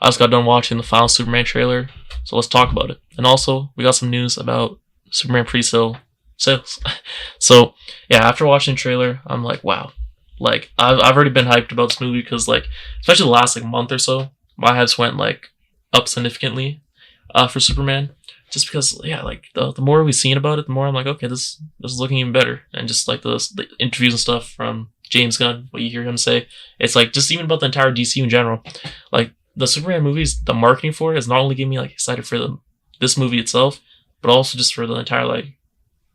I just got done watching the final Superman trailer, so let's talk about it. And also, we got some news about Superman pre-sale sales. So yeah, after watching the trailer, I'm like, wow. Like I've already been hyped about this movie because like especially the last like month or so, my hypes went like up significantly for Superman. Just because yeah, like the more we've seen about it, the more I'm like, okay, this is looking even better. And just like the interviews and stuff from James Gunn, what you hear him say, it's like just even about the entire DCU in general. Like the Superman movies, the marketing for it is not only getting me like excited for this movie itself, but also just for the entire like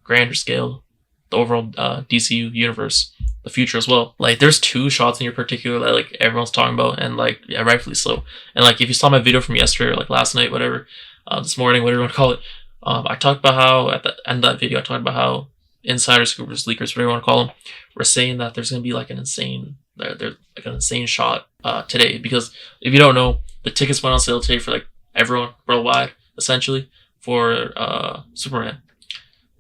grander scale, the overall DCU universe, the future as well. Like there's two shots in your particular that like everyone's talking about, and like yeah, rightfully so. And like if you saw my video from yesterday or like last night, whatever, this morning, whatever you want to call it, I talked about how at the end of that video, I talked about how insiders, scoopers, leakers, whatever you want to call them, were saying that there's gonna be like an insane, they're like an insane shot today. Because if you don't know, the tickets went on sale today for like everyone worldwide, essentially for Superman.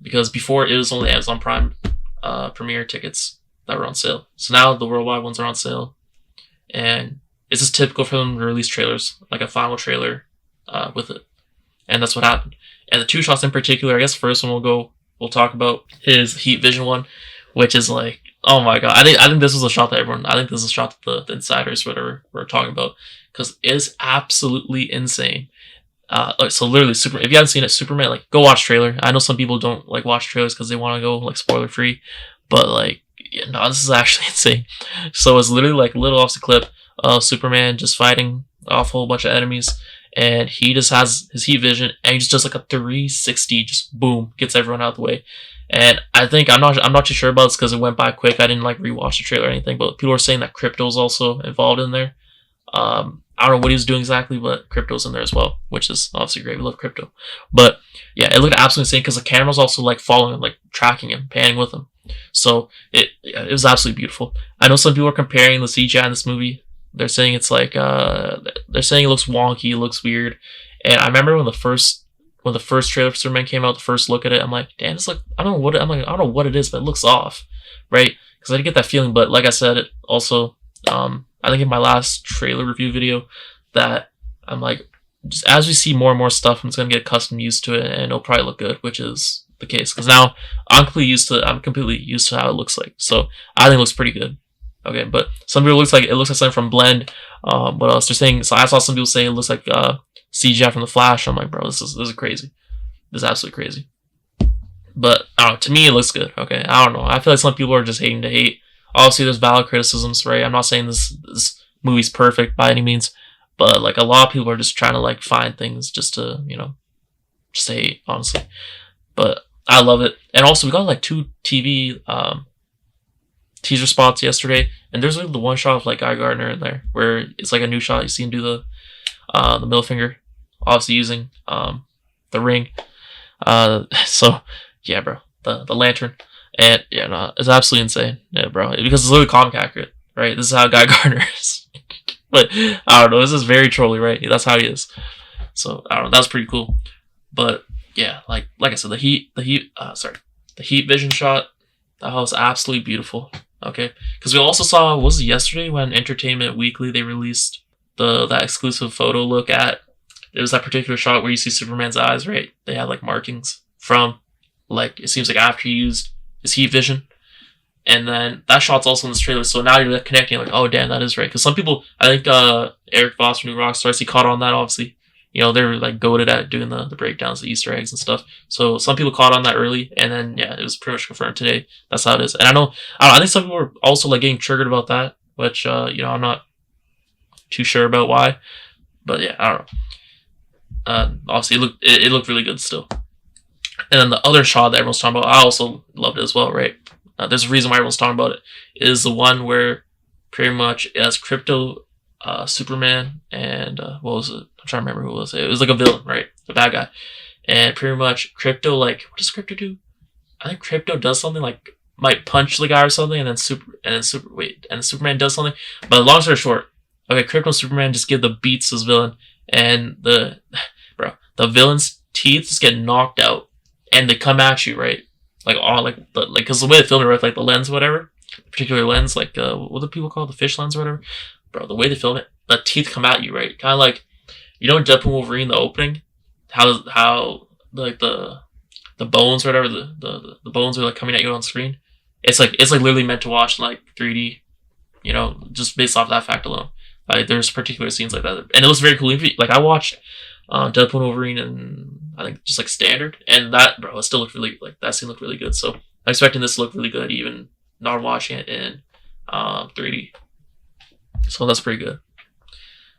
Because before it was only Amazon Prime premiere tickets that were on sale. So now the worldwide ones are on sale, and it's just typical for them to release trailers, like a final trailer with it, and that's what happened. And the two shots in particular, I guess the first one we'll talk about is Heat Vision one, which is like, oh my god, I think this was a shot that I think this is a shot that the insiders whatever were talking about, because it is absolutely insane. So literally, if you haven't seen it, Superman, like go watch trailer. I know some people don't like watch trailers because they want to go like spoiler free, but like yeah, no, this is actually insane. So it's literally like a little off the clip of Superman just fighting off a whole bunch of enemies, and he just has his heat vision, and he just does like a 360, just boom, gets everyone out of the way. And I think I'm not too sure about this because it went by quick. I didn't like rewatch the trailer or anything, but people are saying that Crypto's also involved in there. I don't know what he was doing exactly, but Crypto's in there as well, which is obviously great. We love Crypto. But yeah, it looked absolutely insane because the camera's also like following him, like tracking him, panning with him. So it was absolutely beautiful. I know some people are comparing the CGI in this movie. They're saying it's like they're saying it looks wonky, it looks weird. And I remember when the first trailer for Superman came out, the first look at it, I'm like, damn, it's like I don't know what it is, but it looks off, right? Because I didn't get that feeling. But like I said, it also I think in my last trailer review video that I'm like, just as we see more and more stuff, I'm just gonna get accustomed used to it, and it'll probably look good, which is the case. Because now I'm completely used to how it looks like. So I think it looks pretty good. Okay, but some people it looks like something from Blend. What else they're saying? So I saw some people say it looks like CGI from the Flash. I'm like, bro, this is crazy. This is absolutely crazy. But I don't know, to me it looks good. Okay, I don't know. I feel like some people are just hating to hate. Obviously, there's valid criticisms, right? I'm not saying this movie's perfect by any means, but like a lot of people are just trying to like find things just to just to hate, honestly. But I love it, and also we got like 2 TV teaser spots yesterday, and there's like the one shot of like Guy Gardner in there where it's like a new shot. You see him do the middle finger, obviously using the ring. So yeah, bro, the lantern. And yeah, no, it's absolutely insane. Yeah, bro. Because it's literally comic accurate, right? This is how Guy Gardner is. But I don't know, this is very trolly, right? That's how he is. So I don't know, that's pretty cool. But yeah, like I said, the heat vision shot, that was absolutely beautiful. Okay. Because we also saw, was it yesterday when Entertainment Weekly they released that exclusive photo look at, it was that particular shot where you see Superman's eyes, right? They had like markings from like, it seems like after he used his heat vision, and then that shot's also in this trailer. So now you're connecting, like, oh damn, that is right. Because some people, I think Eric Voss from New Rockstars, he caught on that. Obviously, they're like goated at doing the breakdowns, the Easter eggs and stuff. So some people caught on that early, and then yeah, it was pretty much confirmed today. That's how it is. And I think some people were also like getting triggered about that, which I'm not too sure about why, but yeah, I don't know. Obviously, it looked really good still. And then the other shot that everyone's talking about, I also loved it as well, right? There's a reason why everyone's talking about it. Is the one where pretty much it has Crypto, Superman, and what was it? I'm trying to remember who it was. It was like a villain, right? A bad guy. And pretty much Crypto, like, what does Crypto do? I think Crypto does something like might punch the guy or something, and then Superman does something. But long story short, okay, Crypto and Superman just give the beats to this villain, and the villain's teeth just get knocked out, and they come at you, right? Like all because the way they film it, right? Like the lens, whatever, particular lens, like what do people call it? The fish lens or whatever, bro. The way they film it, the teeth come at you, right? Kind of like Deadpool Wolverine, the opening, how like the bones or whatever the bones are like coming at you on screen. It's like literally meant to watch in like 3D. Just based off that fact alone. Like there's particular scenes like that, and it looks very cool. Like I watched Deadpool and Wolverine, and I think just like standard, and that bro, it still looked really like that scene looked really good. So I'm expecting this to look really good, even not watching it in 3D. So that's pretty good.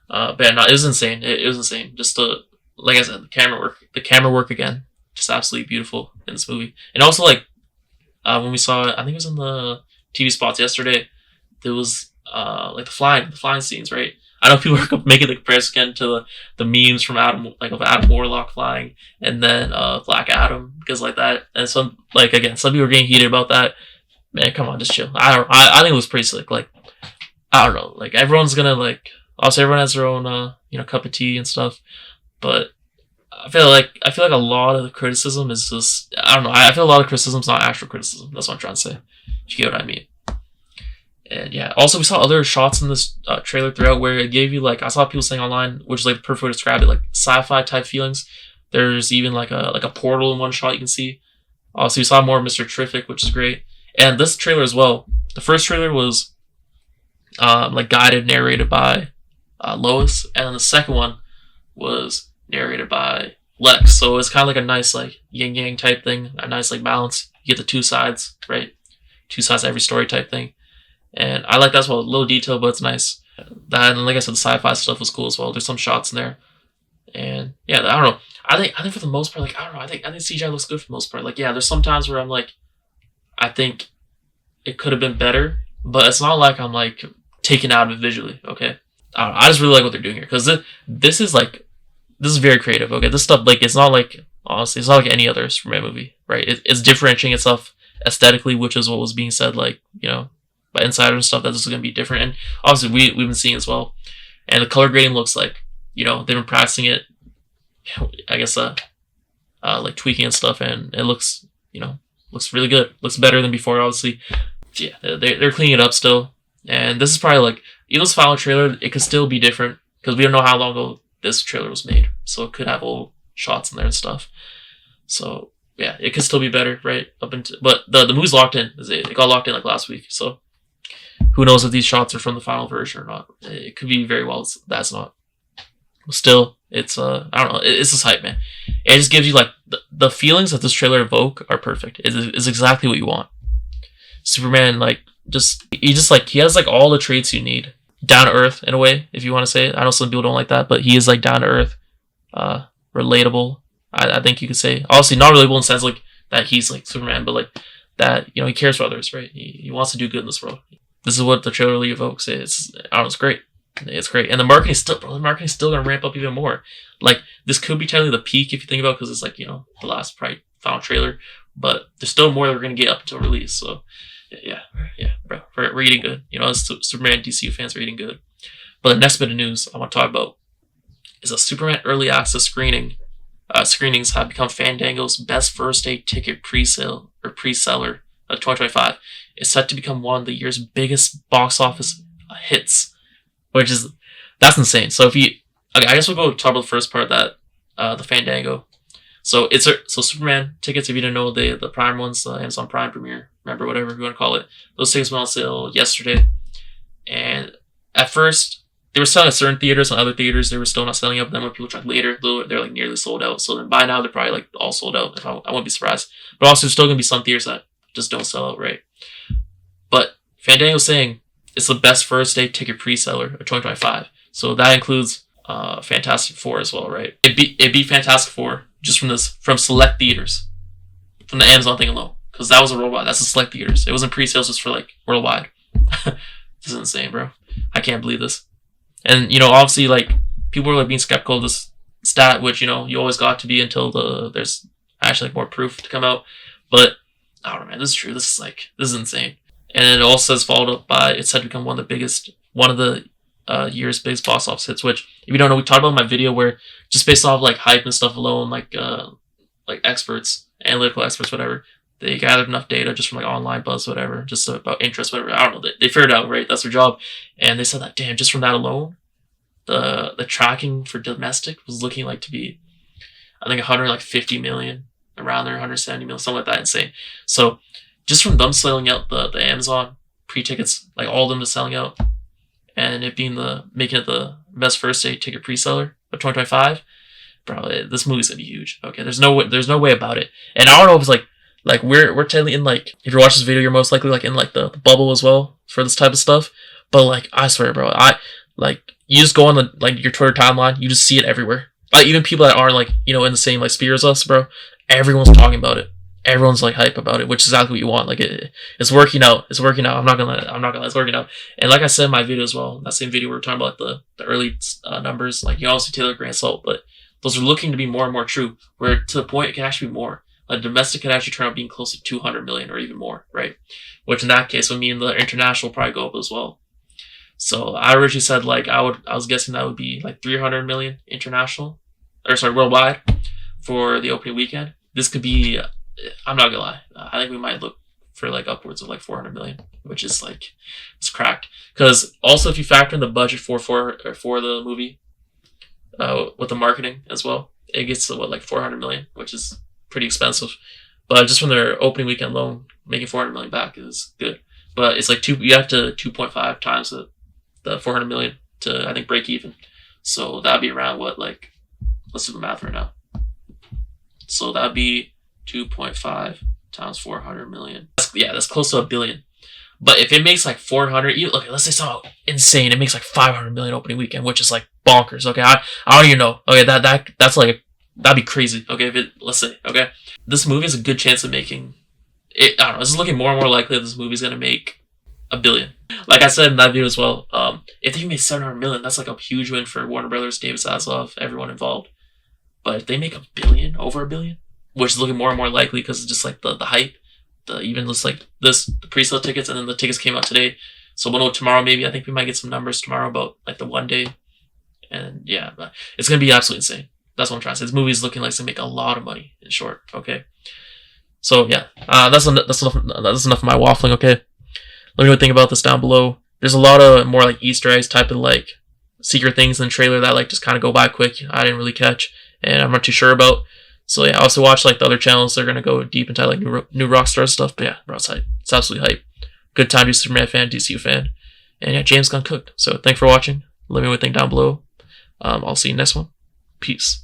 But yeah, no, it was insane. It was insane. Just like I said, the camera work again, just absolutely beautiful in this movie. And also like when we saw it, I think it was in the TV spots yesterday. There was like the flying scenes, right? I know people are making the comparison again to the memes from Adam Warlock flying, and then Black Adam, because like that, and some people were getting heated about that. Man, come on, just chill. I think it was pretty slick. Like I don't know, like everyone's gonna like. Also, everyone has their own cup of tea and stuff, but I feel like a lot of the criticism is just I don't know. I feel a lot of criticism is not actual criticism. That's what I'm trying to say. If you get what I mean. And yeah, also we saw other shots in this trailer throughout where it gave you like I saw people saying online, which is like the perfect way to describe it, like sci-fi type feelings. There's even like a portal in one shot you can see. Also, we saw more of Mr. Terrific, which is great. And this trailer as well. The first trailer was like guided, narrated by Lois, and then the second one was narrated by Lex. So it's kind of like a nice like yin yang type thing, a nice like balance. You get the two sides, right? Two sides to every story type thing. And I like that as well. A little detail, but it's nice. That, and like I said, the sci-fi stuff was cool as well. There's some shots in there. And yeah, I don't know. I think for the most part, like I don't know. I think CGI looks good for the most part. Like yeah, there's some times where I'm like, I think it could have been better, but it's not like I'm like taken out of it visually. Okay, I don't know. I just really like what they're doing here because this is very creative. Okay, this stuff like it's not like honestly, it's not like any other Superman movie, right? It's differentiating itself aesthetically, which is what was being said, like by Insider and stuff, that this is going to be different. And obviously we've been seeing as well. And the color grading looks like, they've been practicing it, I guess, like tweaking and stuff. And it looks, looks really good. Looks better than before, obviously. Yeah, they're cleaning it up still. And this is probably like, even this final trailer, it could still be different because we don't know how long ago this trailer was made. So it could have old shots in there and stuff. So yeah, it could still be better, right? But the movie's locked in. It got locked in like last week. So who knows if these shots are from the final version or not? It could be very well that's not. But still, it's I don't know. It's just hype, man. It just gives you like the feelings that this trailer evoke are perfect. It's exactly what you want. Superman, like he has like all the traits you need. Down to earth in a way, if you want to say it. I know some people don't like that, but he is like down to earth, relatable. I think you could say. Obviously, not relatable in the sense like that he's like Superman, but like that he cares for others, right? He wants to do good in this world. This is what the trailer really evokes. It's great. It's great, and the marketing's still gonna ramp up even more. Like this could be technically the peak if you think about, because it's like the last final trailer, but there's still more that we're gonna get up until release. So yeah, bro, we're eating good. As Superman DCU fans, we're eating good. But the next bit of news I want to talk about is a Superman early access screenings have become Fandango's best first day ticket pre-seller of 2025. It's set to become one of the year's biggest box office hits, that's insane. So I guess we'll go talk about the first part, that the Fandango. So Superman tickets, if you didn't know, the Prime ones, the Amazon Prime Premiere, remember, whatever you want to call it, those tickets went on sale yesterday. And at first they were selling at certain theaters, and other theaters they were still not selling up. Then when people tried later, they're like nearly sold out. So then by now they're probably like all sold out. I wouldn't be surprised. But also there's still gonna be some theaters that just don't sell out, right? But Fandango's saying it's the best first day ticket pre-seller of 2025. So that includes Fantastic Four as well, right? It beat Fantastic Four just from select theaters, from the Amazon thing alone, because that was a worldwide. That's the select theaters. It wasn't pre-sales just for like worldwide. This is insane, bro. I can't believe this. And obviously, like people were like being skeptical of this stat, which you always got to be until there's actually like more proof to come out. But I don't know, man. This is true. This is insane. And it also says followed up by, it's said to become one of the year's biggest box office hits. Which, if you don't know, we talked about in my video where just based off like hype and stuff alone, like experts, analytical experts, whatever, they gathered enough data just from like online buzz, whatever, just about interest, whatever. I don't know. They figured it out, right? That's their job. And they said that, damn, just from that alone, the tracking for domestic was looking like to be, I think 150 million, around there, 170 million, something like that, insane. So just from them selling out the Amazon pre-tickets, like all of them just selling out, and it being making it the best first day ticket pre-seller of 2025, bro, this movie's gonna be huge. Okay, there's no way about it. And I don't know if it's like we're technically in, like, if you're watching this video, you're most likely like in like the bubble as well for this type of stuff. But like, I swear, bro, you just go on the, like, your Twitter timeline, you just see it everywhere. Like, even people that aren't, like, in the same like sphere as us, bro, everyone's talking about it. Everyone's like hype about it, which is exactly what you want. Like, it's working out. It's working out. I'm not gonna lie, it's working out. And like I said in my video as well, that same video we were talking about the early numbers. Like, you obviously Taylor Grant Salt, but those are looking to be more and more true. Where to the point it can actually be more. Like, domestic could actually turn out being close to 200 million or even more, right? Which in that case would mean the international will probably go up as well. So I originally said, like, I was guessing that would be like 300 million international, or sorry, worldwide for the opening weekend. This could be, I'm not gonna lie, I think we might look for like upwards of like 400 million, which is like, it's cracked. Because also, if you factor in the budget for the movie, with the marketing as well, it gets to like 400 million, which is pretty expensive. But just from their opening weekend alone, making 400 million back is good. But it's like you have to 2.5 times the 400 million to, I think, break even. So that'd be around what, like, let's do the math right now. So that'd be 2.5 times 400 million. That's close to $1 billion. But if it makes like 400, look, let's say something insane, it makes like 500 million opening weekend, which is like bonkers. Okay, I don't even know. Okay, that's like, that'd be crazy. Okay, let's say, okay, this movie has a good chance of making it. I don't know. This is looking more and more likely that this movie's gonna make $1 billion. Like I said in that video as well, if they make 700 million, that's like a huge win for Warner Brothers, David Zaslav, everyone involved. But if they make $1 billion, over $1 billion, which is looking more and more likely because it's just like the hype, even just like the pre-sale tickets, and then the tickets came out today. So we'll know tomorrow. Maybe I think we might get some numbers tomorrow about like the one day, and yeah, but it's gonna be absolutely insane. That's what I'm trying to say. This movie is looking like it's gonna make a lot of money. In short, okay. So yeah, that's enough of my waffling. Okay, let me know what you think about this down below. There's a lot of more like Easter eggs type of like secret things in the trailer that like just kind of go by quick. I didn't really catch, and I'm not too sure about. So yeah, I also watch like the other channels. They're gonna go deep into like new Rockstar stuff. But yeah, bro, it's hype. It's absolutely hype. Good time to be a Superman fan, DCU fan, and yeah, James Gunn cooked. So thanks for watching. Let me know what you think down below. I'll see you next one. Peace.